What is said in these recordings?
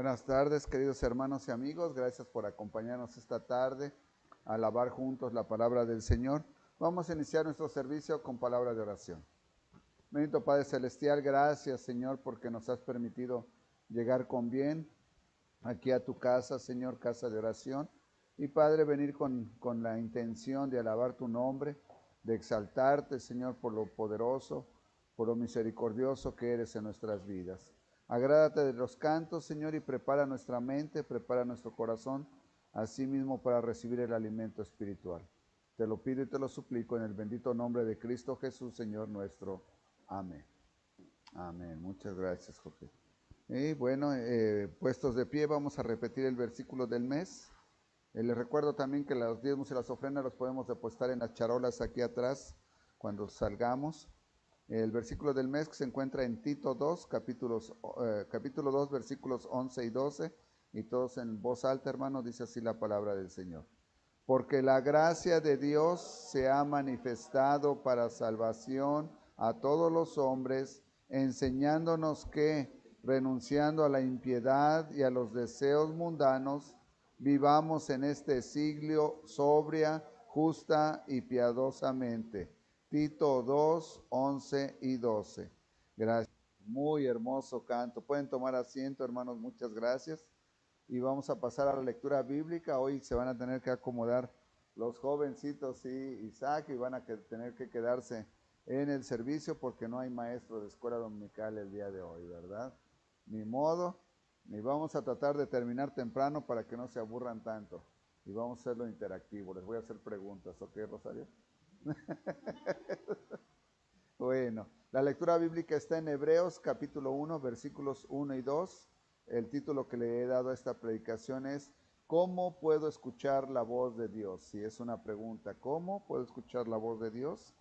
Buenas tardes, queridos hermanos y amigos. Gracias por acompañarnos esta tarde a alabar juntos la palabra del Señor. Vamos a iniciar nuestro servicio con palabra de oración. Bendito Padre Celestial, gracias, Señor, porque nos has permitido llegar con bien aquí a tu casa, Señor, casa de oración. Y Padre, venir con la intención de alabar tu nombre, de exaltarte, Señor, por lo poderoso, por lo misericordioso que eres en nuestras vidas. Agrádate de los cantos, Señor, y prepara nuestra mente, prepara nuestro corazón, así mismo para recibir el alimento espiritual. Te lo pido y te lo suplico en el bendito nombre de Cristo Jesús, Señor nuestro. Amén. Amén. Muchas gracias, Jorge. Y bueno, puestos de pie, vamos a repetir el versículo del mes. Les recuerdo también que los diezmos y las ofrendas los podemos depositar en las charolas aquí atrás cuando salgamos. El versículo del mes que se encuentra en Tito 2, capítulo 2, versículos 11 y 12, y todos en voz alta, hermano, dice así la palabra del Señor. Porque la gracia de Dios se ha manifestado para salvación a todos los hombres, enseñándonos que, renunciando a la impiedad y a los deseos mundanos, vivamos en este siglo sobria, justa y piadosamente. Tito 2, 11 y 12. Gracias. Muy hermoso canto. Pueden tomar asiento, hermanos, muchas gracias. Y vamos a pasar a la lectura bíblica. Hoy se van a tener que acomodar los jovencitos y Isaac y van a tener que quedarse en el servicio porque no hay maestro de escuela dominical el día de hoy, ¿verdad? Ni modo, ni vamos a tratar de terminar temprano para que no se aburran tanto. Y vamos a hacerlo interactivo. Les voy a hacer preguntas, ¿ok, Rosario? Bueno, la lectura bíblica está en Hebreos capítulo 1, versículos 1 y 2. El título que le he dado a esta predicación es ¿cómo puedo escuchar la voz de Dios? Si es una pregunta, ¿cómo puedo escuchar la voz de Dios?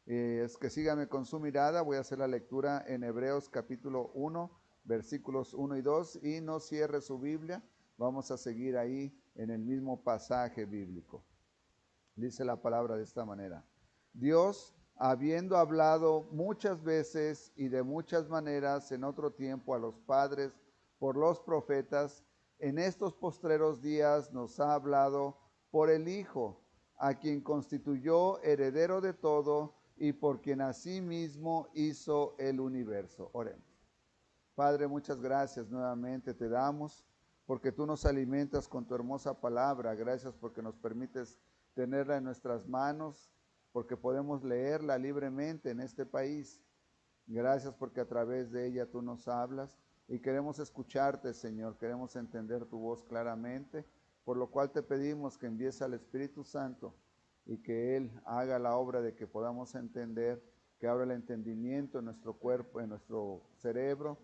Es que síganme con su mirada, voy a hacer la lectura en Hebreos capítulo 1, versículos 1 y 2, y no cierre su Biblia, vamos a seguir ahí en el mismo pasaje bíblico. Dice la palabra de esta manera: Dios, habiendo hablado muchas veces y de muchas maneras en otro tiempo a los padres por los profetas, en estos postreros días nos ha hablado por el Hijo, a quien constituyó heredero de todo y por quien asimismo hizo el universo. Oremos. Padre, muchas gracias nuevamente te damos porque tú nos alimentas con tu hermosa palabra. Gracias porque nos permites tenerla en nuestras manos, porque podemos leerla libremente en este país. Gracias porque a través de ella tú nos hablas y queremos escucharte, Señor. Queremos entender tu voz claramente, por lo cual te pedimos que envíes al Espíritu Santo y que Él haga la obra de que podamos entender, que abra el entendimiento en nuestro cuerpo, en nuestro cerebro,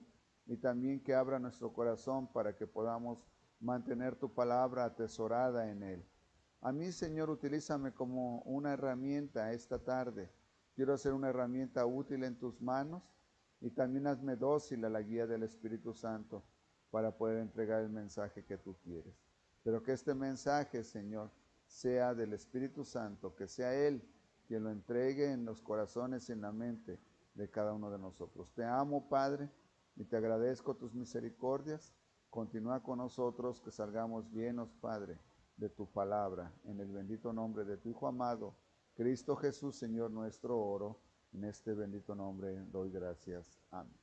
y también que abra nuestro corazón para que podamos mantener tu palabra atesorada en él. A mí, Señor, utilízame como una herramienta esta tarde. Quiero ser una herramienta útil en tus manos y también hazme dócil a la guía del Espíritu Santo para poder entregar el mensaje que tú quieres. Pero que este mensaje, Señor, sea del Espíritu Santo, que sea Él quien lo entregue en los corazones y en la mente de cada uno de nosotros. Te amo, Padre, y te agradezco tus misericordias. Continúa con nosotros, que salgamos llenos, Padre, de tu palabra. En el bendito nombre de tu Hijo amado, Cristo Jesús, Señor nuestro, oro. En este bendito nombre doy gracias. Amén.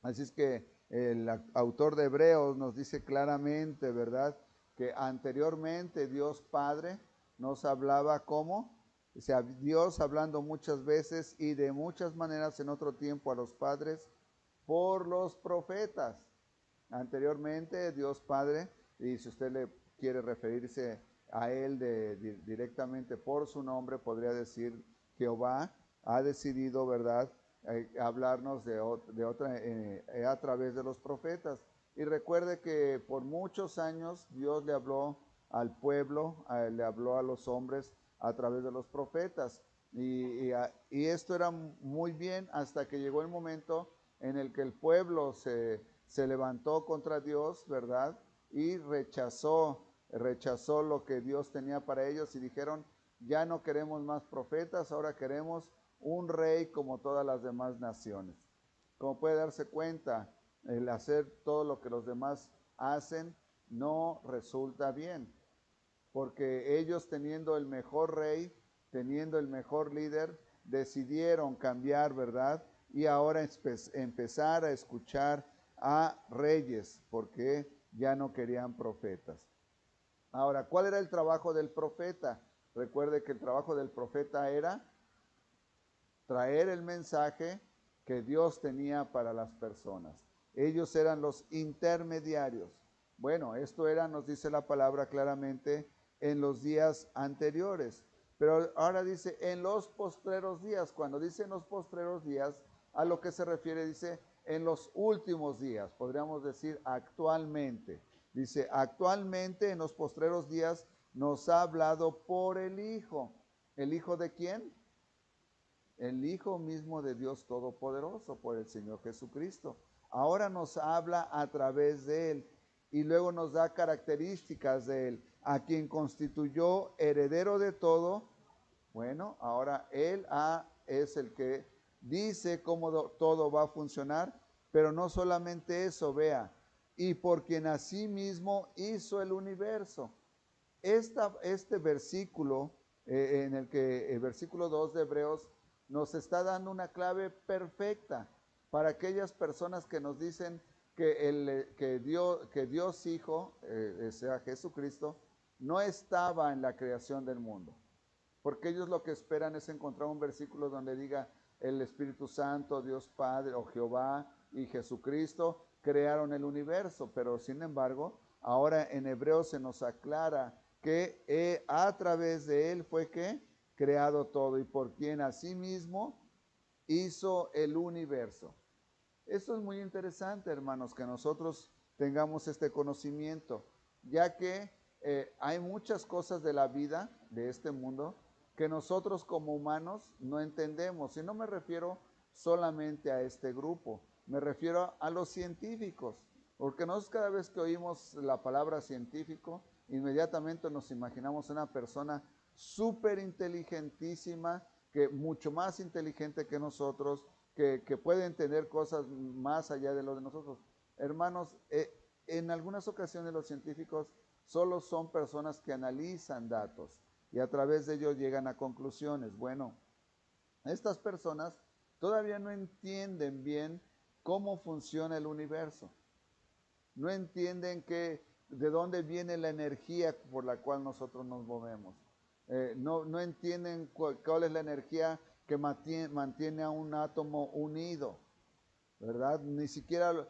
Así es que el autor de Hebreos nos dice claramente, ¿verdad?, que anteriormente Dios Padre nos hablaba como, o sea, Dios hablando muchas veces y de muchas maneras en otro tiempo a los padres por los profetas. Anteriormente Dios Padre, y si usted le quiere referirse a Él directamente por su nombre, podría decir Jehová ha decidido, ¿verdad?, hablarnos a través de los profetas. Y recuerde que por muchos años Dios le habló al pueblo, le habló a los hombres a través de los profetas. Y esto era muy bien hasta que llegó el momento en el que el pueblo se levantó contra Dios, ¿verdad? Y rechazó lo que Dios tenía para ellos y dijeron, ya no queremos más profetas, ahora queremos un rey como todas las demás naciones. Como puede darse cuenta, El hacer todo lo que los demás hacen no resulta bien, porque ellos teniendo el mejor rey, teniendo el mejor líder, decidieron cambiar, ¿verdad? Y ahora empezar a escuchar a reyes, porque ya no querían profetas. Ahora, ¿cuál era el trabajo del profeta? Recuerde que el trabajo del profeta era traer el mensaje que Dios tenía para las personas. Ellos eran los intermediarios. Bueno, esto era, nos dice la palabra claramente, en los días anteriores. Pero ahora dice en los postreros días. Cuando dice en los postreros días, a lo que se refiere, dice en los últimos días. Podríamos decir actualmente. Dice actualmente en los postreros días nos ha hablado por el Hijo. ¿El Hijo de quién? El Hijo mismo de Dios Todopoderoso, por el Señor Jesucristo. Ahora nos habla a través de Él y luego nos da características de Él, a quien constituyó heredero de todo. Bueno, ahora Él es el que dice cómo todo va a funcionar, pero no solamente eso, vea, y por quien asimismo hizo el universo. Este versículo, en el que el versículo 2 de Hebreos nos está dando una clave perfecta para aquellas personas que nos dicen que Dios Hijo, sea Jesucristo, no estaba en la creación del mundo. Porque ellos lo que esperan es encontrar un versículo donde diga el Espíritu Santo, Dios Padre o Jehová y Jesucristo crearon el universo. Pero sin embargo, ahora en Hebreos se nos aclara que a través de Él fue que creado todo y por quien asimismo hizo el universo. Esto es muy interesante, hermanos, que nosotros tengamos este conocimiento, ya que hay muchas cosas de la vida, de este mundo, que nosotros como humanos no entendemos. Y no me refiero solamente a este grupo, me refiero a los científicos, porque nosotros cada vez que oímos la palabra científico, inmediatamente nos imaginamos una persona súper inteligentísima, que mucho más inteligente que nosotros, que pueden tener cosas más allá de lo de nosotros. Hermanos, en algunas ocasiones los científicos solo son personas que analizan datos y a través de ellos llegan a conclusiones. Bueno, estas personas todavía no entienden bien cómo funciona el universo. No entienden de dónde viene la energía por la cual nosotros nos movemos. No entienden cuál es la energía que mantiene a un átomo unido, ¿verdad? Ni siquiera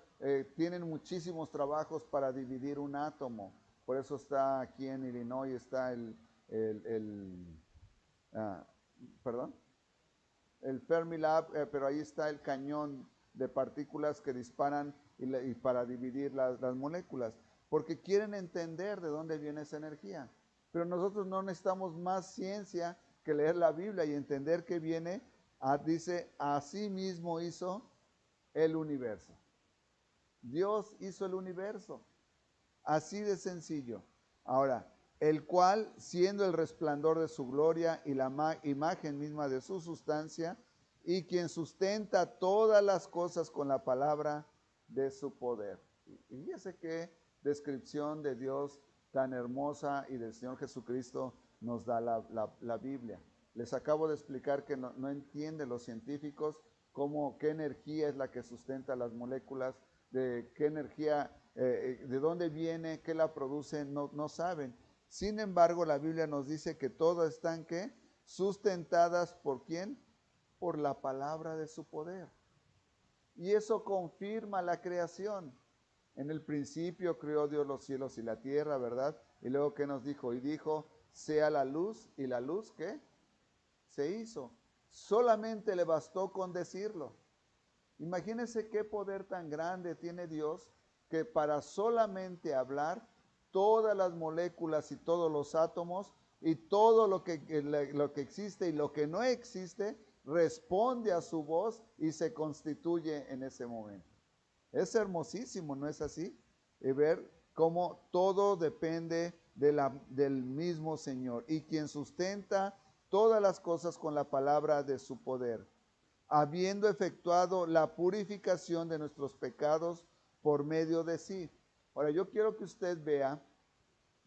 tienen muchísimos trabajos para dividir un átomo. Por eso está aquí en Illinois, está ah, perdón, el Fermilab, pero ahí está el cañón de partículas que disparan y para dividir las moléculas, porque quieren entender de dónde viene esa energía. Pero nosotros no necesitamos más ciencia que leer la Biblia y entender que viene, dice, así mismo hizo el universo. Dios hizo el universo, así de sencillo. Ahora, el cual, siendo el resplandor de su gloria y la imagen misma de su sustancia, y quien sustenta todas las cosas con la palabra de su poder. Y fíjese qué descripción de Dios tan hermosa y del Señor Jesucristo nos da la Biblia. Les acabo de explicar que no entienden los científicos qué energía es la que sustenta las moléculas, de qué energía, de dónde viene, qué la produce, no saben. Sin embargo, la Biblia nos dice que todas están ¿qué? Sustentadas ¿por quién? Por la palabra de su poder. Y eso confirma la creación. En el principio creó Dios los cielos y la tierra, ¿verdad? Y luego ¿qué nos dijo? Y dijo, sea la luz, y la luz ¿qué? Se hizo. Solamente le bastó con decirlo. Imagínense qué poder tan grande tiene Dios que para solamente hablar, todas las moléculas y todos los átomos y todo lo que existe y lo que no existe responde a su voz y se constituye en ese momento. Es hermosísimo, ¿no es así? Y ver cómo todo depende del mismo Señor y quien sustenta todas las cosas con la palabra de su poder, habiendo efectuado la purificación de nuestros pecados, por medio de sí. Ahora, yo quiero que usted vea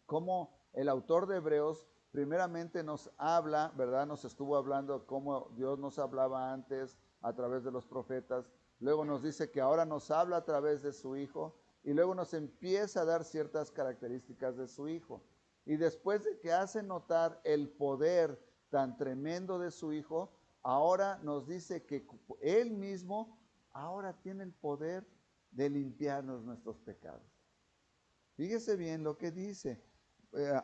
cómo el autor de Hebreos primeramente nos habla, ¿verdad? Nos estuvo hablando cómo Dios nos hablaba antes a través de los profetas. Luego nos dice que ahora nos habla a través de su Hijo. Y luego nos empieza a dar ciertas características de su Hijo. Y después de que hace notar el poder tan tremendo de su Hijo, ahora nos dice que Él mismo ahora tiene el poder de limpiarnos nuestros pecados. Fíjese bien lo que dice,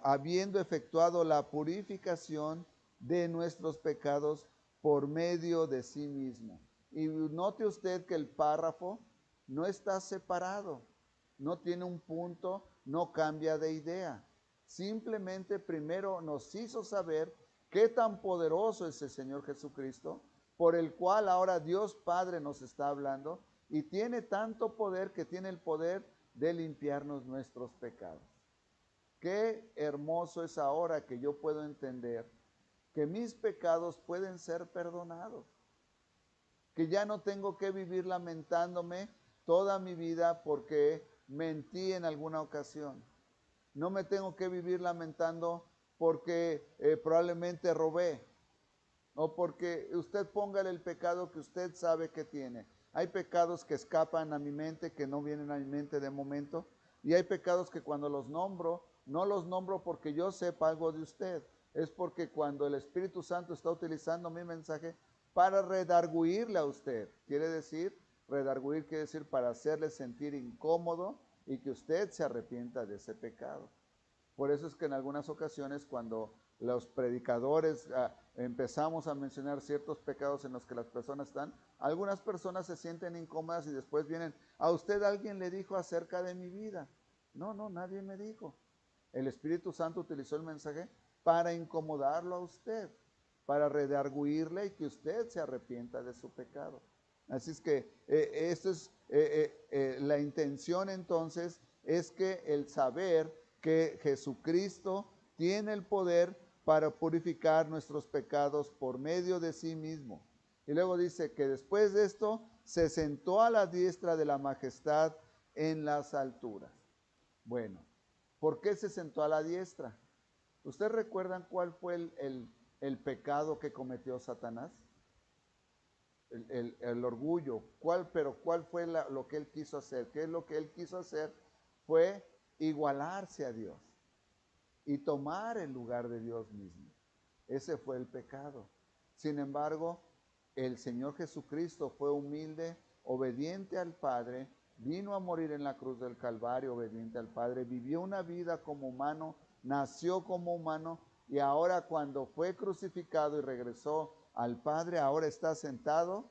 habiendo efectuado la purificación de nuestros pecados por medio de sí mismo. Y note usted que el párrafo no está separado, no tiene un punto, no cambia de idea. Simplemente primero nos hizo saber qué tan poderoso es el Señor Jesucristo, por el cual ahora Dios Padre nos está hablando, y tiene tanto poder que tiene el poder de limpiarnos nuestros pecados. Qué hermoso es ahora que yo puedo entender que mis pecados pueden ser perdonados, que ya no tengo que vivir lamentándome toda mi vida porque mentí en alguna ocasión. No me tengo que vivir lamentando porque probablemente robé, o porque usted póngale el pecado que usted sabe que tiene. Hay pecados que escapan a mi mente, que no vienen a mi mente de momento, y hay pecados que cuando los nombro, no los nombro porque yo sepa algo de usted, es porque cuando el Espíritu Santo está utilizando mi mensaje para redarguirle a usted, redarguir quiere decir para hacerle sentir incómodo y que usted se arrepienta de ese pecado. Por eso es que en algunas ocasiones cuando los predicadores empezamos a mencionar ciertos pecados en los que las personas están, algunas personas se sienten incómodas y después vienen, ¿a usted alguien le dijo acerca de mi vida? No, nadie me dijo. El Espíritu Santo utilizó el mensaje para incomodarlo a usted, para redarguirle y que usted se arrepienta de su pecado. Así es que esto es la intención entonces, es que el saber que Jesucristo tiene el poder para purificar nuestros pecados por medio de sí mismo. Y luego dice que después de esto se sentó a la diestra de la majestad en las alturas. Bueno, ¿por qué se sentó a la diestra? ¿Ustedes recuerdan cuál fue el pecado que cometió Satanás? El orgullo. ¿Cuál fue lo que él quiso hacer? ¿Qué es lo que él quiso hacer? Fue igualarse a Dios y tomar el lugar de Dios mismo. Ese fue el pecado. Sin embargo, el Señor Jesucristo fue humilde, obediente al Padre, vino a morir en la cruz del Calvario, obediente al Padre, vivió una vida como humano, nació como humano y ahora cuando fue crucificado y regresó al Padre, ahora está sentado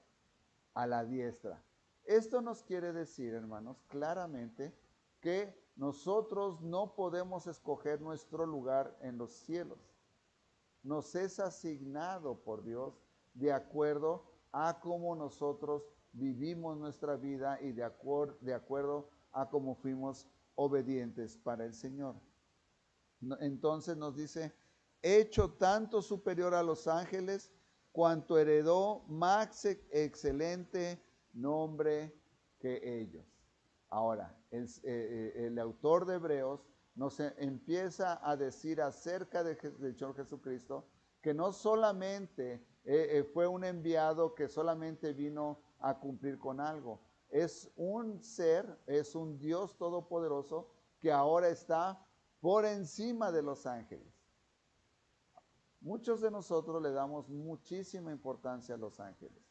a la diestra. Esto nos quiere decir, hermanos, claramente que nosotros no podemos escoger nuestro lugar en los cielos. Nos es asignado por Dios de acuerdo a cómo nosotros vivimos nuestra vida y de acuerdo a cómo fuimos obedientes para el Señor. Entonces nos dice, hecho tanto superior a los ángeles, cuanto heredó más excelente nombre que ellos. Ahora, el autor de Hebreos nos empieza a decir acerca del Señor Jesucristo que no solamente fue un enviado que solamente vino a cumplir con algo, es un ser, es un Dios todopoderoso que ahora está por encima de los ángeles. Muchos de nosotros le damos muchísima importancia a los ángeles.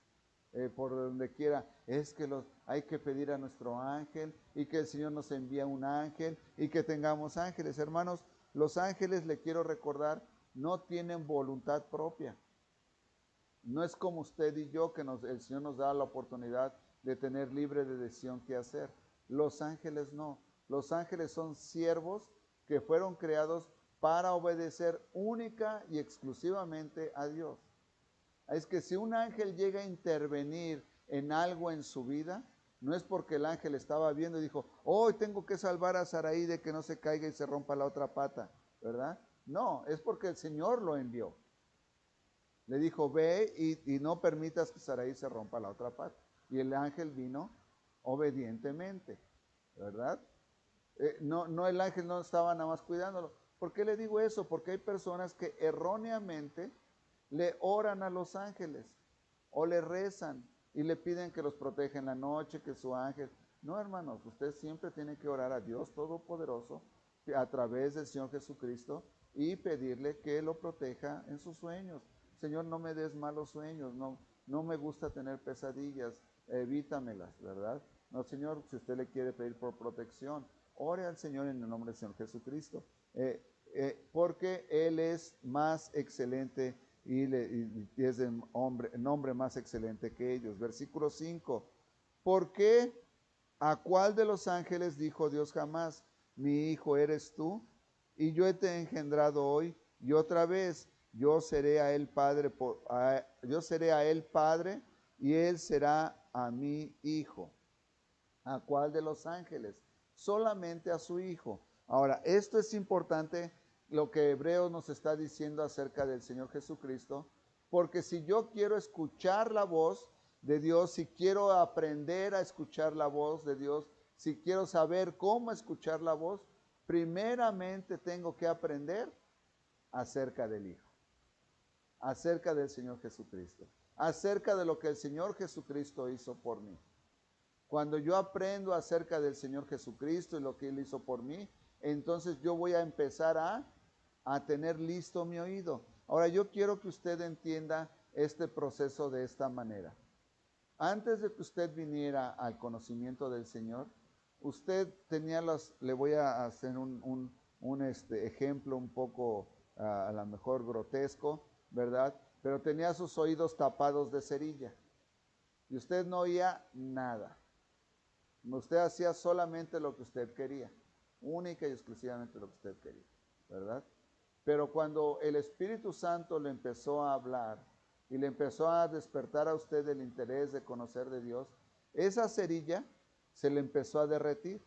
Por donde quiera, es que hay que pedir a nuestro ángel y que el Señor nos envíe un ángel y que tengamos ángeles. Hermanos, los ángeles, le quiero recordar, no tienen voluntad propia. No es como usted y yo que el Señor nos da la oportunidad de tener libre de decisión qué hacer. Los ángeles no. Los ángeles son siervos que fueron creados para obedecer única y exclusivamente a Dios. Es que si un ángel llega a intervenir en algo en su vida, no es porque el ángel estaba viendo y dijo, hoy tengo que salvar a Saraí de que no se caiga y se rompa la otra pata, ¿verdad? No, es porque el Señor lo envió. Le dijo, ve y no permitas que Saraí se rompa la otra pata. Y el ángel vino obedientemente. ¿verdad? No, el ángel no estaba nada más cuidándolo. ¿Por qué le digo eso? Porque hay personas que erróneamente le oran a los ángeles o le rezan y le piden que los proteja en la noche, que su ángel. No, hermanos, usted siempre tiene que orar a Dios Todopoderoso a través del Señor Jesucristo y pedirle que lo proteja en sus sueños. Señor, no me des malos sueños, no me gusta tener pesadillas, evítamelas, ¿verdad? No, Señor, si usted le quiere pedir por protección, ore al Señor en el nombre del Señor Jesucristo, porque Él es más excelente y es el nombre más excelente que ellos. Versículo 5, ¿por qué? ¿A cuál de los ángeles dijo Dios jamás, mi hijo eres tú? Y yo te he engendrado hoy, y otra vez yo seré a él padre, yo seré a él padre, y él será a mi hijo. ¿A cuál de los ángeles? Solamente a su hijo. Ahora, esto es importante, lo que Hebreos nos está diciendo acerca del Señor Jesucristo, porque si yo quiero escuchar la voz de Dios, si quiero aprender a escuchar la voz de Dios, si quiero saber cómo escuchar la voz, primeramente tengo que aprender acerca del Hijo, acerca del Señor Jesucristo, acerca de lo que el Señor Jesucristo hizo por mí. Cuando yo aprendo acerca del Señor Jesucristo y lo que Él hizo por mí, entonces yo voy a empezar a tener listo mi oído. Ahora yo quiero que usted entienda este proceso de esta manera. Antes de que usted viniera al conocimiento del Señor, usted tenía le voy a hacer un ejemplo un poco a lo mejor grotesco, ¿verdad? Pero tenía sus oídos tapados de cerilla y usted no oía nada. Usted hacía solamente lo que usted quería, única y exclusivamente lo que usted quería, ¿verdad? Pero cuando el Espíritu Santo le empezó a hablar y le empezó a despertar a usted el interés de conocer de Dios, esa cerilla se le empezó a derretir,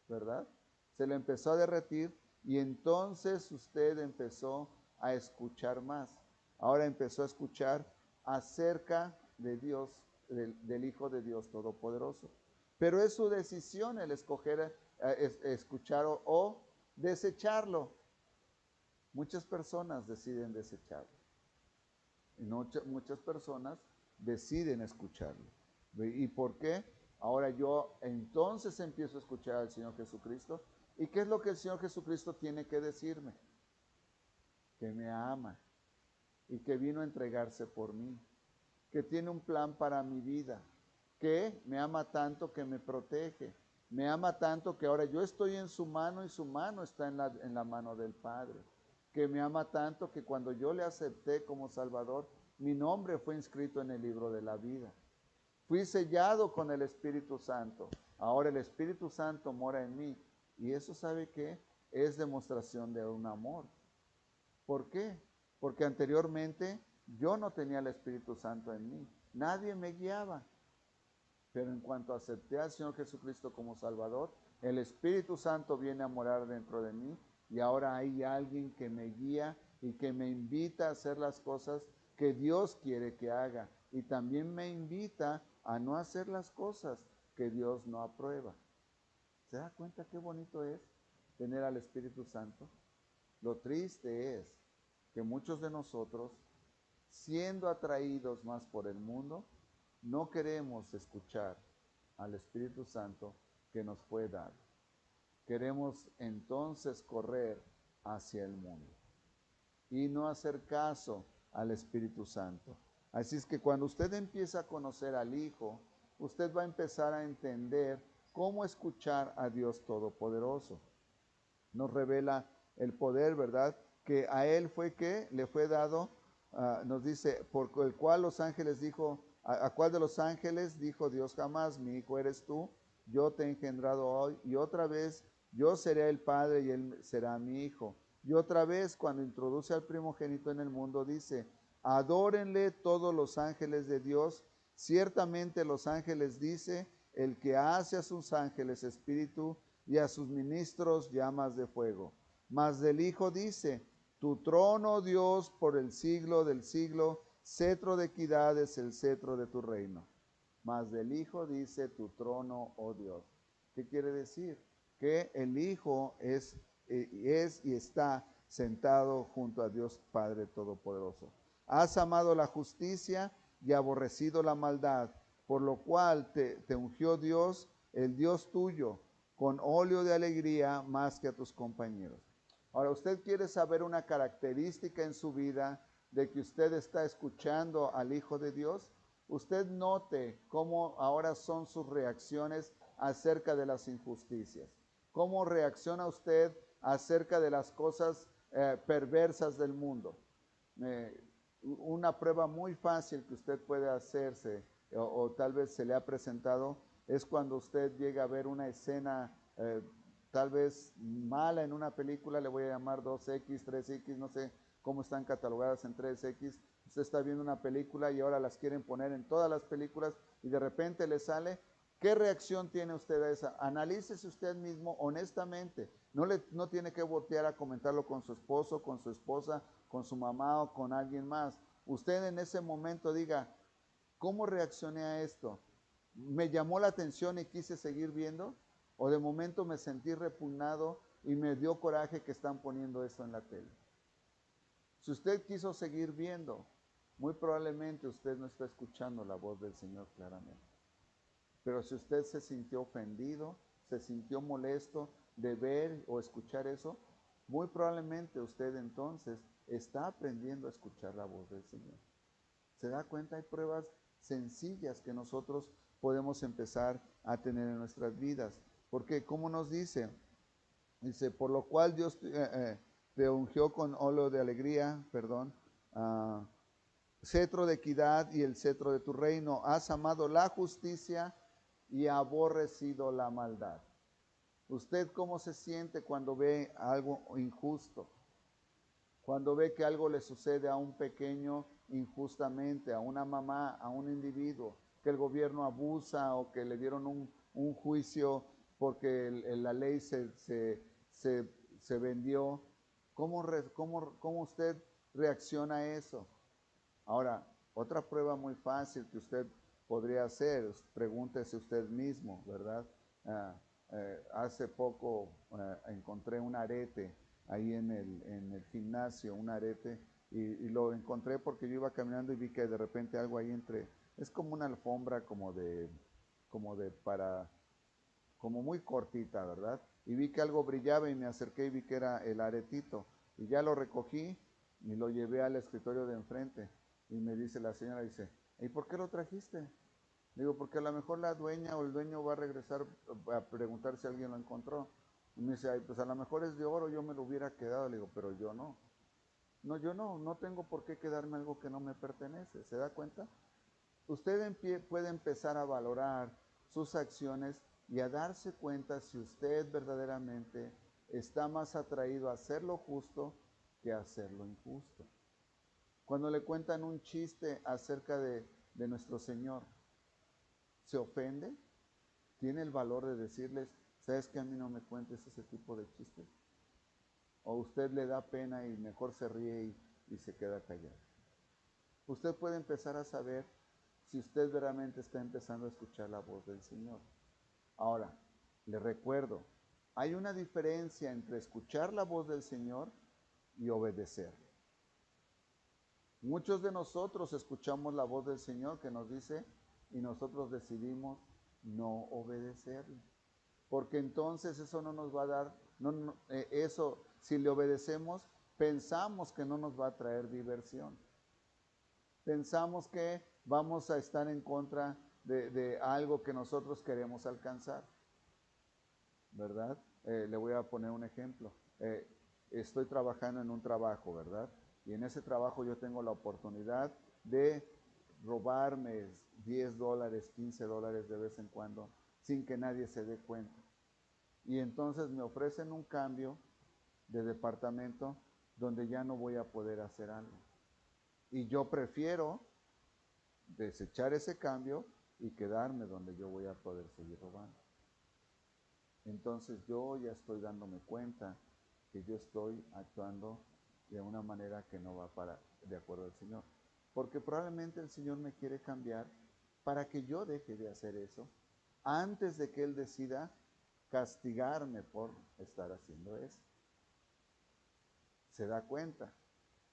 ¿verdad? Se le empezó a derretir y entonces usted empezó a escuchar más. Ahora empezó a escuchar acerca de Dios, del Hijo de Dios Todopoderoso. Pero es su decisión el escoger, escuchar o desecharlo. Muchas personas deciden desecharlo. Y muchas personas deciden escucharlo. ¿Y por qué? Ahora yo entonces empiezo a escuchar al Señor Jesucristo. ¿Y qué es lo que el Señor Jesucristo tiene que decirme? Que me ama y que vino a entregarse por mí, que tiene un plan para mi vida, que me ama tanto que me protege, me ama tanto que ahora yo estoy en su mano y su mano está en la mano del Padre, que me ama tanto que cuando yo le acepté como Salvador, mi nombre fue inscrito en el libro de la vida. Fui sellado con el Espíritu Santo. Ahora el Espíritu Santo mora en mí. Y eso, ¿sabe qué? Es demostración de un amor. ¿Por qué? Porque anteriormente yo no tenía el Espíritu Santo en mí. Nadie me guiaba. Pero en cuanto acepté al Señor Jesucristo como Salvador, el Espíritu Santo viene a morar dentro de mí y ahora hay alguien que me guía y que me invita a hacer las cosas que Dios quiere que haga. Y también me invita a no hacer las cosas que Dios no aprueba. ¿Se da cuenta qué bonito es tener al Espíritu Santo? Lo triste es que muchos de nosotros, siendo atraídos más por el mundo, no queremos escuchar al Espíritu Santo que nos fue dado. Queremos entonces correr hacia el mundo y no hacer caso al Espíritu Santo. Así es que cuando usted empieza a conocer al Hijo, usted va a empezar a entender cómo escuchar a Dios Todopoderoso. Nos revela el poder, ¿verdad? Que a Él fue que le fue dado, nos dice, por el cual los ángeles dijo, ¿a cuál de los ángeles dijo Dios jamás, mi hijo eres tú? Yo te he engendrado hoy y otra vez yo seré el padre y él será mi hijo. Y otra vez cuando introduce al primogénito en el mundo dice, adórenle todos los ángeles de Dios. Ciertamente los ángeles dice, el que hace a sus ángeles espíritu y a sus ministros llamas de fuego. Mas del Hijo dice, tu trono, Dios, por el siglo del siglo, cetro de equidad es el cetro de tu reino. Mas del Hijo dice, tu trono, oh Dios. ¿Qué quiere decir? Que el Hijo es y está sentado junto a Dios Padre Todopoderoso. Has amado la justicia y aborrecido la maldad, por lo cual te ungió Dios, el Dios tuyo, con óleo de alegría más que a tus compañeros. Ahora, usted quiere saber una característica en su vida de que usted está escuchando al Hijo de Dios. Usted note cómo ahora son sus reacciones acerca de las injusticias. ¿Cómo reacciona usted acerca de las cosas perversas del mundo? Una prueba muy fácil que usted puede hacerse o tal vez se le ha presentado es cuando usted llega a ver una escena tal vez mala en una película, le voy a llamar 2X, 3X, no sé cómo están catalogadas en 3X. Usted está viendo una película y ahora las quieren poner en todas las películas y de repente le sale. ¿Qué reacción tiene usted a esa? Analícese usted mismo honestamente. No tiene que voltear a comentarlo con su esposo, con su esposa, con su mamá o con alguien más. Usted en ese momento diga, ¿cómo reaccioné a esto? ¿Me llamó la atención y quise seguir viendo? ¿O de momento me sentí repugnado y me dio coraje que están poniendo eso en la tele? Si usted quiso seguir viendo, muy probablemente usted no está escuchando la voz del Señor claramente. Pero si usted se sintió ofendido, se sintió molesto de ver o escuchar eso, muy probablemente usted entonces está aprendiendo a escuchar la voz del Señor. ¿Se da cuenta? Hay pruebas sencillas que nosotros podemos empezar a tener en nuestras vidas. Porque, ¿cómo nos dice? Dice, por lo cual Dios te ungió con óleo de alegría, cetro de equidad y el cetro de tu reino. Has amado la justicia y aborrecido la maldad. ¿Usted cómo se siente cuando ve algo injusto? Cuando ve que algo le sucede a un pequeño injustamente, a una mamá, a un individuo, que el gobierno abusa o que le dieron un juicio porque la ley se vendió. ¿Cómo usted reacciona a eso? Ahora, otra prueba muy fácil que usted podría hacer, pregúntese usted mismo, ¿verdad? Hace poco encontré un arete ahí en el gimnasio, un arete, y lo encontré porque yo iba caminando y vi que de repente algo ahí es como una alfombra como muy cortita, ¿verdad? Y vi que algo brillaba y me acerqué y vi que era el aretito, y ya lo recogí y lo llevé al escritorio de enfrente, y me dice la señora, dice, ¿y por qué lo trajiste? Digo, porque a lo mejor la dueña o el dueño va a regresar a preguntar si alguien lo encontró. Y me dice, ay, pues a lo mejor es de oro, yo me lo hubiera quedado. Le digo, pero yo no. No, yo no tengo por qué quedarme algo que no me pertenece. ¿Se da cuenta? Usted puede empezar a valorar sus acciones y a darse cuenta si usted verdaderamente está más atraído a hacer lo justo que a hacer lo injusto. Cuando le cuentan un chiste acerca de nuestro Señor, ¿se ofende? ¿Tiene el valor de decirles, sabes que a mí no me cuentes ese tipo de chistes? ¿O usted le da pena y mejor se ríe y se queda callado? Usted puede empezar a saber si usted verdaderamente está empezando a escuchar la voz del Señor. Ahora, le recuerdo, hay una diferencia entre escuchar la voz del Señor y obedecer. Muchos de nosotros escuchamos la voz del Señor que nos dice y nosotros decidimos no obedecerle. Porque entonces eso no nos va a dar, eso si le obedecemos, pensamos que no nos va a traer diversión. Pensamos que vamos a estar en contra de algo que nosotros queremos alcanzar, ¿verdad? Le voy a poner un ejemplo. Estoy trabajando en un trabajo, ¿verdad? Y en ese trabajo yo tengo la oportunidad de robarme $10, $15 de vez en cuando, sin que nadie se dé cuenta. Y entonces me ofrecen un cambio de departamento donde ya no voy a poder hacer algo. Y yo prefiero desechar ese cambio y quedarme donde yo voy a poder seguir robando. Entonces yo ya estoy dándome cuenta que yo estoy actuando de una manera que no va de acuerdo al Señor. Porque probablemente el Señor me quiere cambiar para que yo deje de hacer eso antes de que Él decida castigarme por estar haciendo eso. ¿Se da cuenta?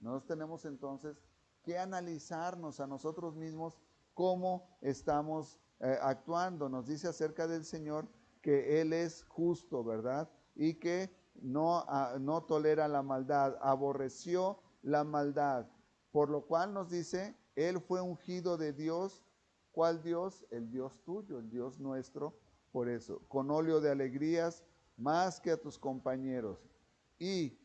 Nosotros tenemos entonces que analizarnos a nosotros mismos cómo estamos actuando. Nos dice acerca del Señor que Él es justo, ¿verdad? Y que no tolera la maldad, aborreció la maldad. Por lo cual nos dice, Él fue ungido de Dios. ¿Cuál Dios? El Dios tuyo, el Dios nuestro. Por eso, con óleo de alegrías más que a tus compañeros. Y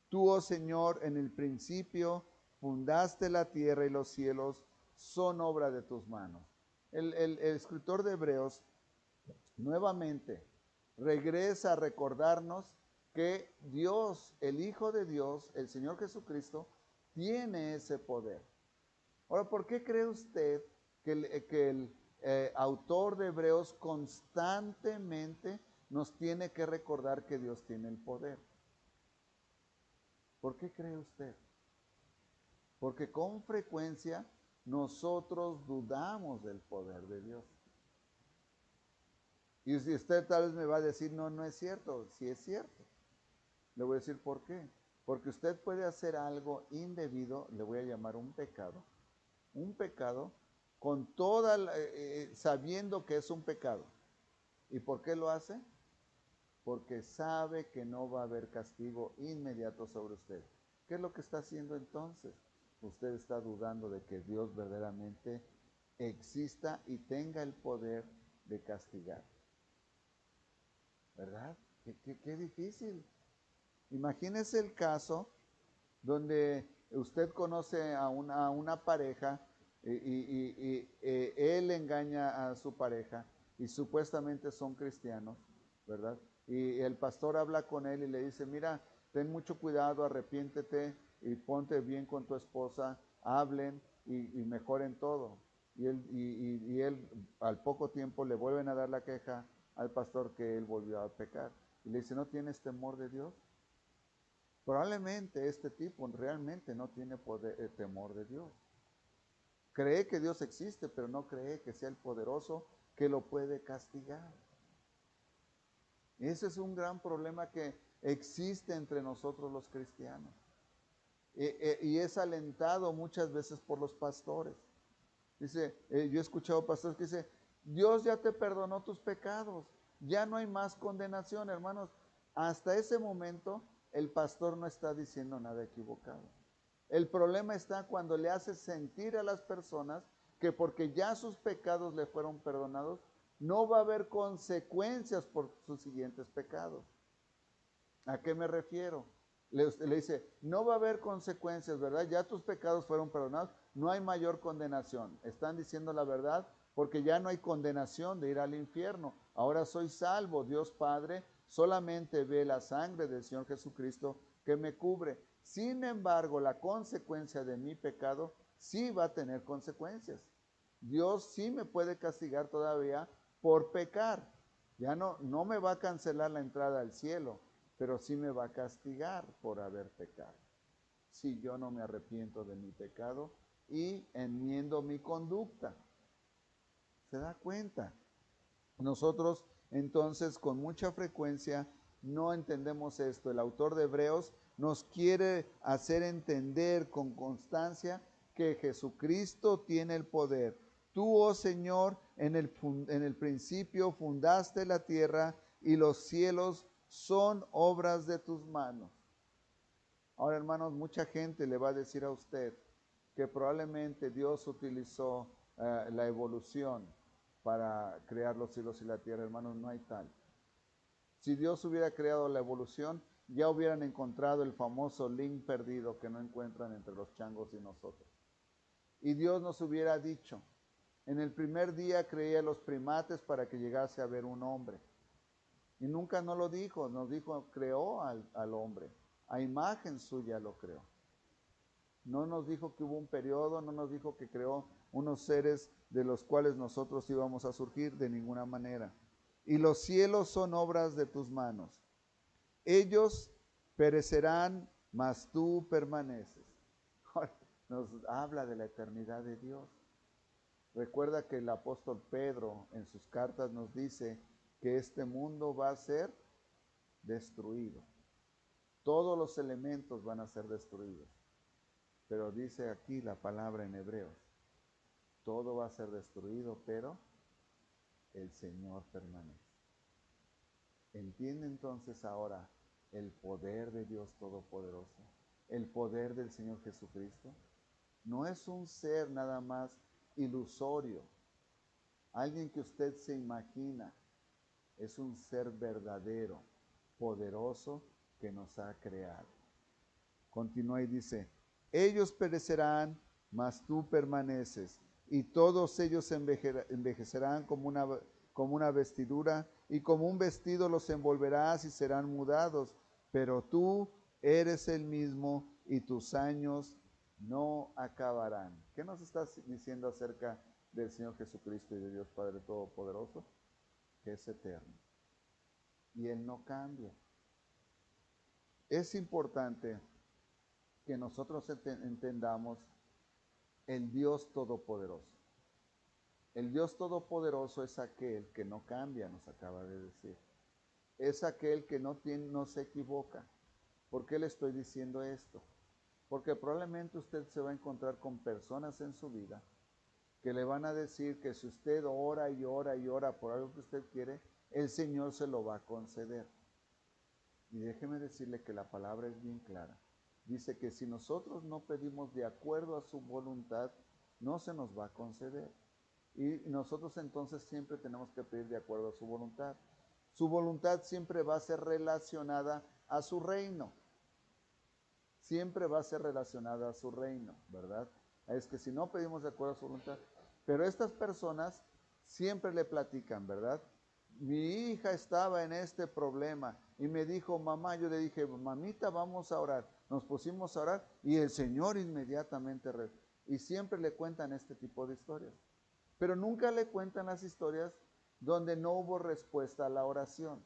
tú, oh Señor, en el principio fundaste la tierra y los cielos son obra de tus manos. El escritor de Hebreos nuevamente regresa a recordarnos que Dios, el Hijo de Dios, el Señor Jesucristo, tiene ese poder. Ahora, ¿por qué cree usted que el autor de Hebreos constantemente nos tiene que recordar que Dios tiene el poder? ¿Por qué cree usted? Porque con frecuencia nosotros dudamos del poder de Dios. Y si usted tal vez me va a decir, no, no es cierto. Sí es cierto. Le voy a decir por qué. Porque usted puede hacer algo indebido, le voy a llamar un pecado con toda, sabiendo que es un pecado. ¿Y por qué lo hace? Porque sabe que no va a haber castigo inmediato sobre usted. ¿Qué es lo que está haciendo entonces? Usted está dudando de que Dios verdaderamente exista y tenga el poder de castigar. ¿Verdad? Qué difícil. Imagínese el caso donde usted conoce a una pareja y él engaña a su pareja y supuestamente son cristianos, ¿verdad? Y el pastor habla con él y le dice, mira, ten mucho cuidado, arrepiéntete y ponte bien con tu esposa, hablen y mejoren todo. Y él al poco tiempo le vuelven a dar la queja al pastor que él volvió a pecar. Y le dice, ¿no tienes temor de Dios? Probablemente este tipo realmente no tiene temor de Dios. Cree que Dios existe, pero no cree que sea el poderoso que lo puede castigar. Ese es un gran problema que existe entre nosotros los cristianos. Y es alentado muchas veces por los pastores. Dice, yo he escuchado pastores que dicen, Dios ya te perdonó tus pecados, ya no hay más condenación, hermanos. Hasta ese momento el pastor no está diciendo nada equivocado. El problema está cuando le hace sentir a las personas que porque ya sus pecados le fueron perdonados, no va a haber consecuencias por sus siguientes pecados. ¿A qué me refiero? Le dice, no va a haber consecuencias, ¿verdad? Ya tus pecados fueron perdonados, no hay mayor condenación. Están diciendo la verdad porque ya no hay condenación de ir al infierno. Ahora soy salvo, Dios Padre solamente ve la sangre del Señor Jesucristo que me cubre. Sin embargo, la consecuencia de mi pecado sí va a tener consecuencias. Dios sí me puede castigar todavía por pecar. Ya no me va a cancelar la entrada al cielo, pero sí me va a castigar por haber pecado. Si yo no me arrepiento de mi pecado y enmiendo mi conducta. ¿Se da cuenta? Nosotros entonces con mucha frecuencia no entendemos esto. El autor de Hebreos nos quiere hacer entender con constancia que Jesucristo tiene el poder. Tú, oh Señor, en el principio fundaste la tierra y los cielos son obras de tus manos. Ahora, hermanos, mucha gente le va a decir a usted que probablemente Dios utilizó la evolución para crear los cielos y la tierra. Hermanos, no hay tal. Si Dios hubiera creado la evolución, ya hubieran encontrado el famoso link perdido que no encuentran entre los changos y nosotros. Y Dios nos hubiera dicho, en el primer día creé a los primates para que llegase a ver un hombre. Y nunca nos lo dijo, nos dijo, creó al hombre. A imagen suya lo creó. No nos dijo que hubo un periodo, no nos dijo que creó unos seres de los cuales nosotros íbamos a surgir de ninguna manera. Y los cielos son obras de tus manos. Ellos perecerán, mas tú permaneces. Nos habla de la eternidad de Dios. Recuerda que el apóstol Pedro en sus cartas nos dice que este mundo va a ser destruido. Todos los elementos van a ser destruidos. Pero dice aquí la palabra en Hebreos, todo va a ser destruido, pero el Señor permanece. ¿Entiende entonces ahora el poder de Dios Todopoderoso? El poder del Señor Jesucristo. No es un ser nada más ilusorio, alguien que usted se imagina. Es un ser verdadero, poderoso, que nos ha creado. Continúa y dice, ellos perecerán, mas tú permaneces, y todos ellos envejecerán como una vestidura, y como un vestido los envolverás y serán mudados, pero tú eres el mismo y tus años no acabarán. ¿Qué nos estás diciendo acerca del Señor Jesucristo y de Dios Padre Todopoderoso? Que es eterno y Él no cambia. Es importante que nosotros entendamos el Dios Todopoderoso. El Dios Todopoderoso es aquel que no cambia, nos acaba de decir. Es aquel que no se equivoca. ¿Por qué le estoy diciendo esto? Porque probablemente usted se va a encontrar con personas en su vida que le van a decir que si usted ora y ora y ora por algo que usted quiere, el Señor se lo va a conceder. Y déjeme decirle que la palabra es bien clara. Dice que si nosotros no pedimos de acuerdo a su voluntad, no se nos va a conceder. Y nosotros entonces siempre tenemos que pedir de acuerdo a su voluntad. Su voluntad siempre va a ser relacionada a su reino. Siempre va a ser relacionada a su reino, ¿verdad? Es que si no pedimos de acuerdo a su voluntad. Pero estas personas siempre le platican, ¿verdad? Mi hija estaba en este problema y me dijo, mamá, yo le dije, mamita, vamos a orar. Nos pusimos a orar y el Señor inmediatamente, y siempre le cuentan este tipo de historias. Pero nunca le cuentan las historias donde no hubo respuesta a la oración.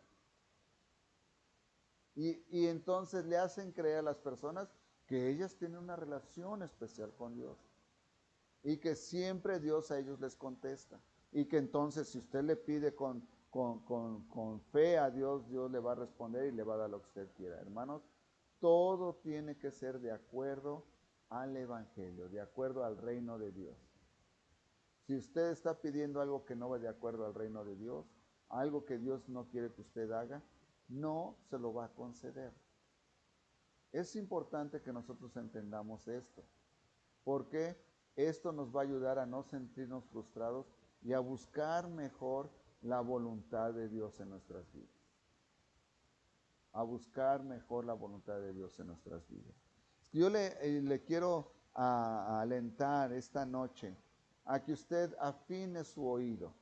Y entonces le hacen creer a las personas que ellas tienen una relación especial con Dios. Y que siempre Dios a ellos les contesta. Y que entonces si usted le pide con fe a Dios, Dios le va a responder y le va a dar lo que usted quiera. Hermanos, todo tiene que ser de acuerdo al Evangelio, de acuerdo al reino de Dios. Si usted está pidiendo algo que no va de acuerdo al reino de Dios, algo que Dios no quiere que usted haga, no se lo va a conceder. Es importante que nosotros entendamos esto, porque esto nos va a ayudar a no sentirnos frustrados y a buscar mejor la voluntad de Dios en nuestras vidas. A buscar mejor la voluntad de Dios en nuestras vidas. Yo le quiero alentar esta noche a que usted afine su oído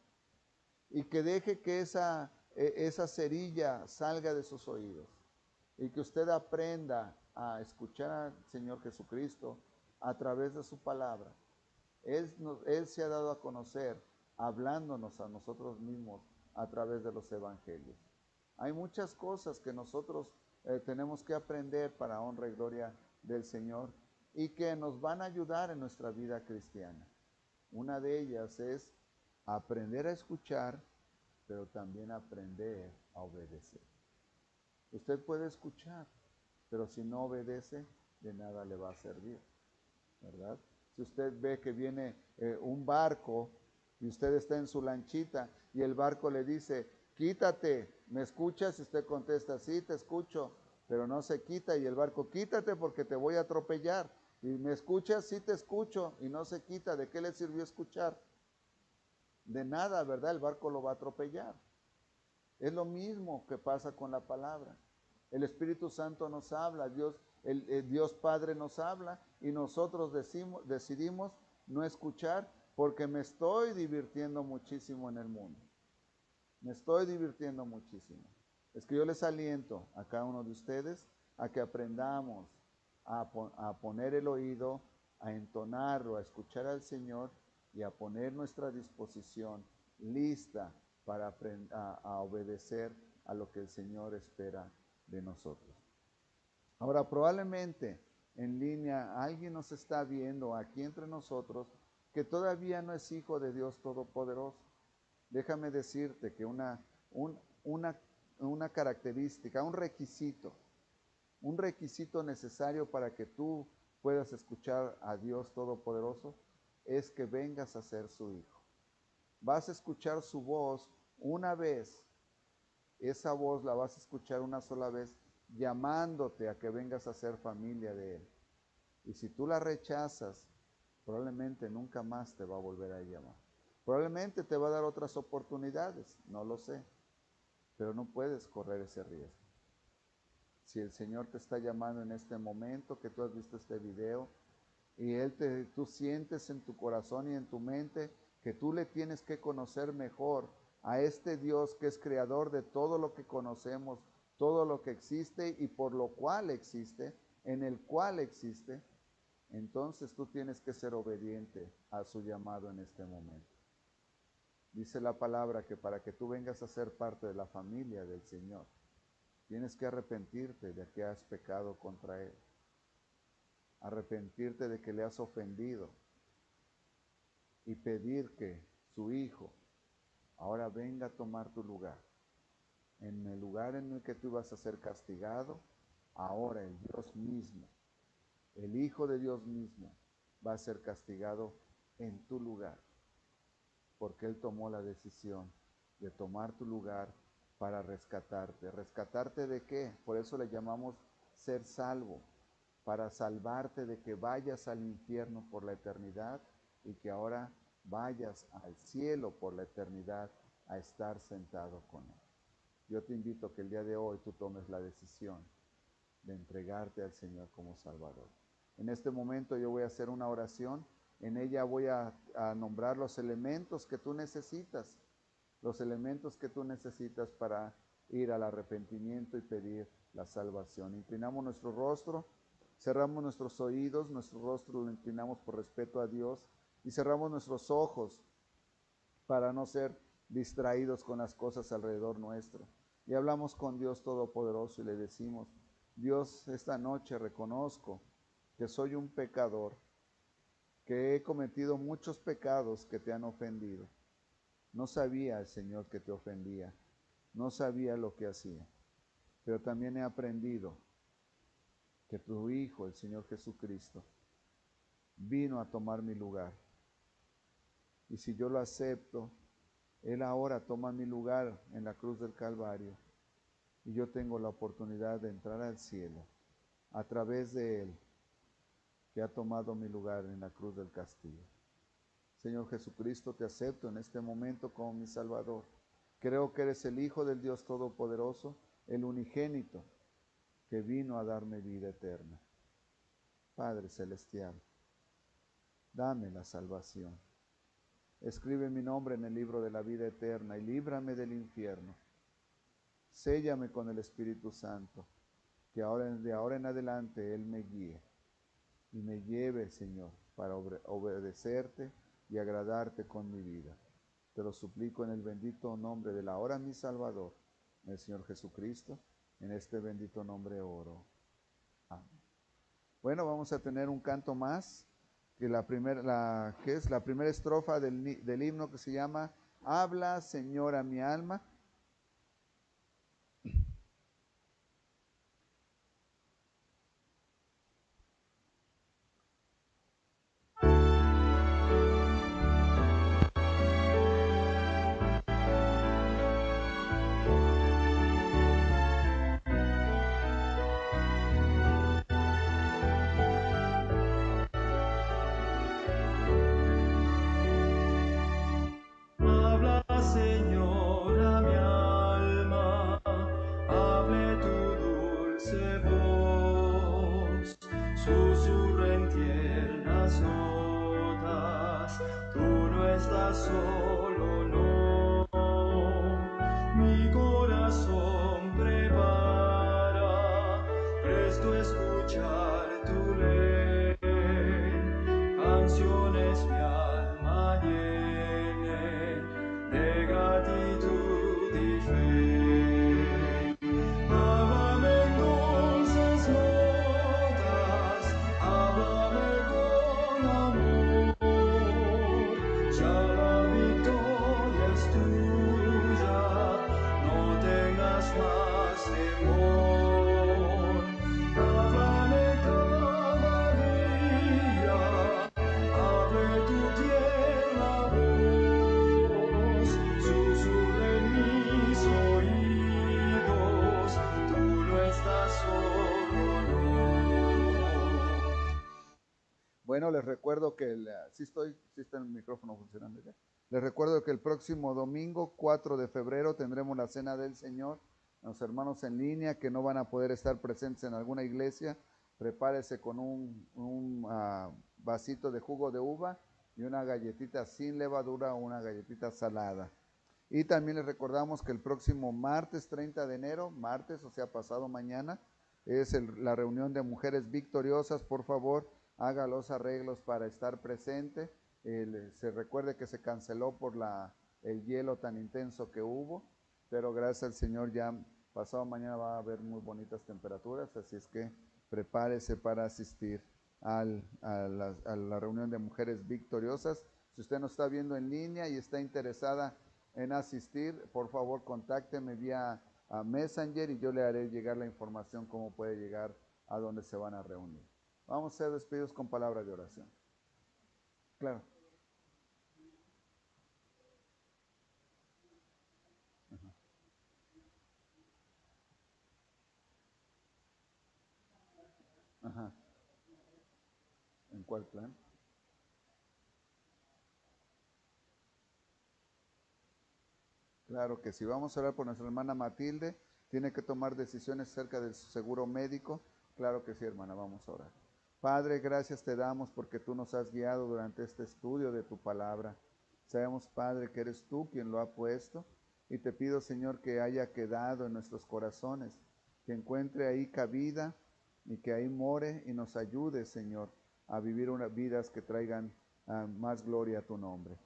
y que deje que esa cerilla salga de sus oídos y que usted aprenda a escuchar al Señor Jesucristo a través de su palabra. Él se ha dado a conocer hablándonos a nosotros mismos a través de los evangelios. Hay muchas cosas que nosotros tenemos que aprender para honra y gloria del Señor y que nos van a ayudar en nuestra vida cristiana. Una de ellas es aprender a escuchar, pero también aprender a obedecer. Usted puede escuchar, pero si no obedece, de nada le va a servir, ¿verdad? Si usted ve que viene un barco y usted está en su lanchita y el barco le dice, quítate, ¿me escuchas? Y usted contesta, sí, te escucho, pero no se quita y el barco, quítate porque te voy a atropellar. Y me escuchas, sí te escucho y no se quita, ¿de qué le sirvió escuchar? De nada, ¿verdad? El barco lo va a atropellar. Es lo mismo que pasa con la palabra. El Espíritu Santo nos habla, el Dios Padre nos habla y nosotros decidimos no escuchar porque me estoy divirtiendo muchísimo en el mundo. Me estoy divirtiendo muchísimo. Es que yo les aliento a cada uno de ustedes a que aprendamos a poner el oído, a entonarlo, a escuchar al Señor y a poner nuestra disposición lista para a obedecer a lo que el Señor espera de nosotros. Ahora, probablemente en línea alguien nos está viendo aquí entre nosotros que todavía no es hijo de Dios Todopoderoso. Déjame decirte que una característica, un requisito necesario para que tú puedas escuchar a Dios Todopoderoso, es que vengas a ser su hijo. Vas a escuchar su voz una vez. Esa voz la vas a escuchar una sola vez, llamándote a que vengas a ser familia de Él. Y si tú la rechazas, probablemente nunca más te va a volver a llamar. Probablemente te va a dar otras oportunidades, no lo sé, pero no puedes correr ese riesgo. Si el Señor te está llamando en este momento, que tú has visto este video, y tú sientes en tu corazón y en tu mente que tú le tienes que conocer mejor a este Dios que es creador de todo lo que conocemos, todo lo que existe y por lo cual existe, en el cual existe, entonces tú tienes que ser obediente a su llamado en este momento. Dice la palabra que para que tú vengas a ser parte de la familia del Señor, tienes que arrepentirte de que has pecado contra Él. Arrepentirte de que le has ofendido y pedir que su Hijo ahora venga a tomar tu lugar. En el lugar en el que tú vas a ser castigado, ahora el Dios mismo, el Hijo de Dios mismo, va a ser castigado en tu lugar, porque Él tomó la decisión de tomar tu lugar para rescatarte. ¿Rescatarte de qué? Por eso le llamamos ser salvo, para salvarte de que vayas al infierno por la eternidad y que ahora vayas al cielo por la eternidad a estar sentado con Él. Yo te invito a que el día de hoy tú tomes la decisión de entregarte al Señor como Salvador. En este momento yo voy a hacer una oración. En ella voy a nombrar los elementos que tú necesitas. Los elementos que tú necesitas para ir al arrepentimiento y pedir la salvación. Inclinamos nuestro rostro, cerramos nuestros oídos, nuestro rostro lo inclinamos por respeto a Dios y cerramos nuestros ojos para no ser distraídos con las cosas alrededor nuestro. Y hablamos con Dios Todopoderoso y le decimos: Dios, esta noche reconozco que soy un pecador, que he cometido muchos pecados que te han ofendido. No sabía, Señor, que te ofendía, no sabía lo que hacía, pero también he aprendido que tu Hijo, el Señor Jesucristo, vino a tomar mi lugar. Y si yo lo acepto, Él ahora toma mi lugar en la cruz del Calvario y yo tengo la oportunidad de entrar al cielo a través de Él, que ha tomado mi lugar en la cruz del castigo. Señor Jesucristo, te acepto en este momento como mi Salvador. Creo que eres el Hijo del Dios Todopoderoso, el unigénito, que vino a darme vida eterna. Padre Celestial, dame la salvación. Escribe mi nombre en el libro de la vida eterna y líbrame del infierno. Séllame con el Espíritu Santo, que de ahora en adelante Él me guíe y me lleve, Señor, para obedecerte y agradarte con mi vida. Te lo suplico en el bendito nombre del ahora mi Salvador, el Señor Jesucristo. En este bendito nombre oro. Amén. Bueno, vamos a tener un canto más, que es la primera estrofa del himno, que se llama Habla, Señor, a mi alma. Habla, Señor, a mi Bueno, les recuerdo que sí está el micrófono funcionando ya. Les recuerdo que el próximo domingo, 4 de febrero, tendremos la Cena del Señor. Los hermanos en línea que no van a poder estar presentes en alguna iglesia, prepárese con un vasito de jugo de uva y una galletita sin levadura o una galletita salada. Y también les recordamos que el próximo martes 30 de enero, martes, o sea, pasado mañana, es la reunión de mujeres victoriosas. Por favor, haga los arreglos para estar presente. Se recuerde que se canceló por el hielo tan intenso que hubo, pero gracias al Señor ya pasado mañana va a haber muy bonitas temperaturas, así es que prepárese para asistir a la reunión de mujeres victoriosas. Si usted nos está viendo en línea y está interesada en asistir, por favor contácteme vía Messenger y yo le haré llegar la información cómo puede llegar a donde se van a reunir. Vamos a ser despedidos con palabras de oración. Claro. Ajá. ¿En cuál plan? Claro que sí. Vamos a orar por nuestra hermana Matilde. Tiene que tomar decisiones acerca del seguro médico. Claro que sí, hermana. Vamos a orar. Padre, gracias te damos porque tú nos has guiado durante este estudio de tu palabra. Sabemos, Padre, que eres tú quien lo ha puesto. Y te pido, Señor, que haya quedado en nuestros corazones, que encuentre ahí cabida y que ahí more y nos ayude, Señor, a vivir unas vidas que traigan más gloria a tu nombre.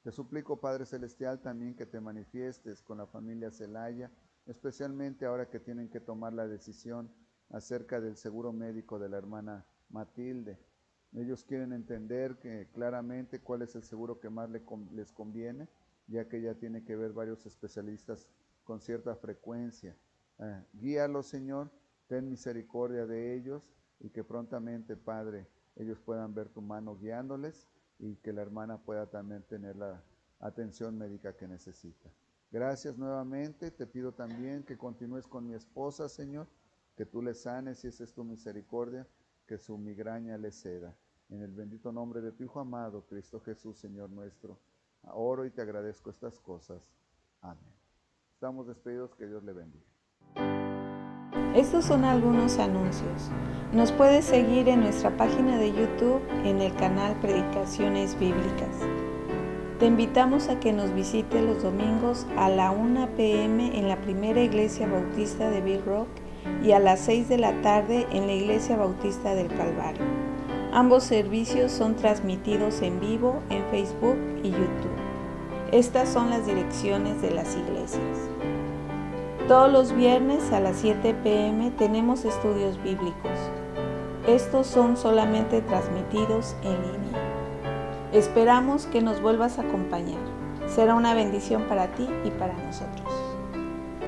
Te suplico, Padre Celestial, también que te manifiestes con la familia Celaya, especialmente ahora que tienen que tomar la decisión acerca del seguro médico de la hermana Matilde. Ellos quieren entender claramente cuál es el seguro que más les conviene, ya que ella tiene que ver varios especialistas con cierta frecuencia. Guíalos, Señor, ten misericordia de ellos y que prontamente, Padre, ellos puedan ver tu mano guiándoles y que la hermana pueda también tener la atención médica que necesita. Gracias nuevamente. Te pido también que continúes con mi esposa, Señor, que tú le sanes si esa es tu misericordia, que su migraña le ceda. En el bendito nombre de tu Hijo amado, Cristo Jesús, Señor nuestro, oro y te agradezco estas cosas. Amén. Estamos despedidos, que Dios le bendiga. Estos son algunos anuncios. Nos puedes seguir en nuestra página de YouTube en el canal Predicaciones Bíblicas. Te invitamos a que nos visites los domingos a la 1 p.m. en la Primera Iglesia Bautista de Big Rock y a las 6 de la tarde en la Iglesia Bautista del Calvario. Ambos servicios son transmitidos en vivo en Facebook y YouTube. Estas son las direcciones de las iglesias. Todos los viernes a las 7 p.m. tenemos estudios bíblicos. Estos son solamente transmitidos en línea. Esperamos que nos vuelvas a acompañar. Será una bendición para ti y para nosotros.